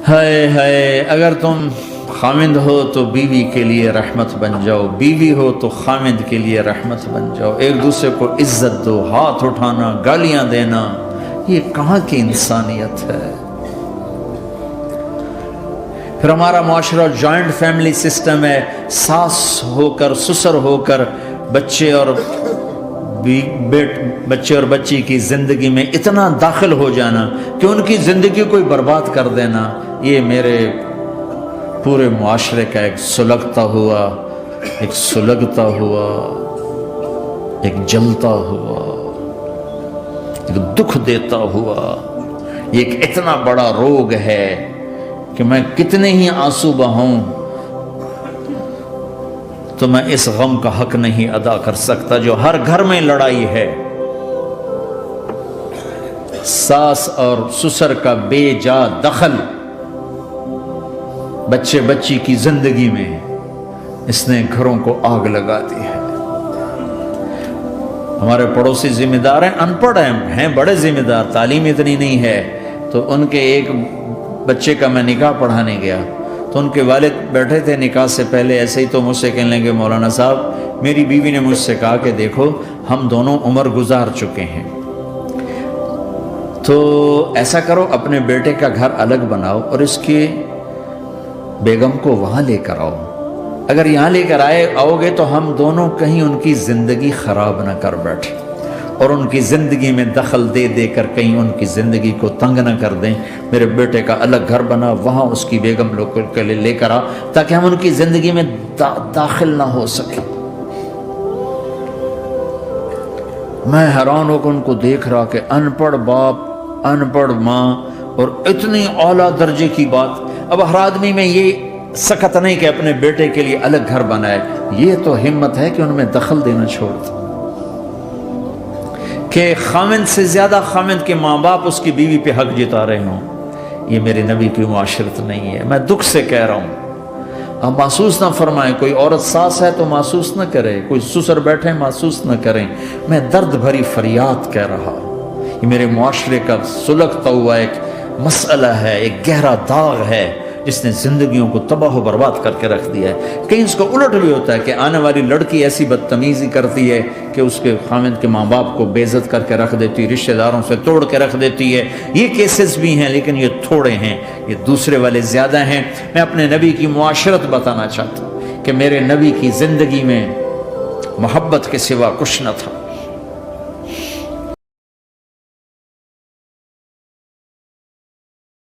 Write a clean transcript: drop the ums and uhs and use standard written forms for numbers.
ہائے ہائے، اگر تم خامند ہو تو بیوی کے لیے رحمت بن جاؤ، بیوی ہو تو خامند کے لیے رحمت بن جاؤ، ایک دوسرے کو عزت دو، ہاتھ اٹھانا، گالیاں دینا، یہ کہاں کی انسانیت ہے؟ پھر ہمارا معاشرہ جوائنٹ فیملی سسٹم ہے، ساس ہو کر سسر ہو کر بچے اور بچی کی زندگی میں اتنا داخل ہو جانا کہ ان کی زندگی کو برباد کر دینا، یہ میرے پورے معاشرے کا ایک سلگتا ہوا، ایک جلتا ہوا، ایک دکھ دیتا ہوا، یہ ایک اتنا بڑا روگ ہے کہ میں کتنے ہی آنسو بہاؤں تو میں اس غم کا حق نہیں ادا کر سکتا جو ہر گھر میں لڑائی ہے۔ ساس اور سسر کا بے جا دخل بچی کی زندگی میں، اس نے گھروں کو آگ لگا دی ہے۔ ہمارے پڑوسی ذمہ دار ہیں، ان پڑھ ہیں بڑے ذمہ دار، تعلیم اتنی نہیں ہے، تو ان کے ایک بچے کا میں نکاح پڑھانے گیا تو ان کے والد بیٹھے تھے نکاح سے پہلے، ایسے ہی تو مجھ سے کہنے لگے مولانا صاحب میری بیوی نے مجھ سے کہا کہ دیکھو ہم دونوں عمر گزار چکے ہیں، تو ایسا کرو اپنے بیٹے کا گھر الگ بناؤ اور اس کی بیگم کو وہاں لے کر آؤ، اگر یہاں لے کر آؤ گے تو ہم دونوں کہیں ان کی زندگی خراب نہ کر بیٹھیں اور ان کی زندگی میں دخل دے دے کر کہیں ان کی زندگی کو تنگ نہ کر دیں، میرے بیٹے کا الگ گھر بنا، وہاں اس کی بیگم لوگ کے لیے لے کر آ تاکہ ہم ان کی زندگی میں داخل نہ ہو سکیں۔ میں حیران ہو کر ان کو دیکھ رہا کہ ان پڑھ باپ، ان پڑھ ماں، اور اتنی اعلیٰ درجے کی بات۔ اب ہر آدمی میں یہ سخت نہیں کہ اپنے بیٹے کے لیے الگ گھر بنائے، یہ تو ہمت ہے کہ ان میں دخل دینا چھوڑ دے، کہ خامند سے زیادہ خامند کے ماں باپ اس کی بیوی پہ حق جتا رہے ہوں، یہ میرے نبی کی معاشرت نہیں ہے۔ میں دکھ سے کہہ رہا ہوں، آپ محسوس نہ فرمائیں، کوئی عورت ساس ہے تو محسوس نہ کرے، کوئی سسر بیٹھے محسوس نہ کریں، میں درد بھری فریاد کہہ رہا ہوں، یہ میرے معاشرے کا سلگتا ہوا ایک مسئلہ ہے، ایک گہرا داغ ہے جس نے زندگیوں کو تباہ و برباد کر کے رکھ دیا ہے۔ کہیں اس کو الٹ بھی ہوتا ہے کہ آنے والی لڑکی ایسی بدتمیزی کرتی ہے کہ اس کے خامند کے ماں باپ کو بے عزت کر کے رکھ دیتی، رشتہ داروں سے توڑ کے رکھ دیتی ہے، یہ کیسز بھی ہیں لیکن یہ تھوڑے ہیں، یہ دوسرے والے زیادہ ہیں۔ میں اپنے نبی کی معاشرت بتانا چاہتا ہوں کہ میرے نبی کی زندگی میں محبت کے سوا کچھ نہ تھا۔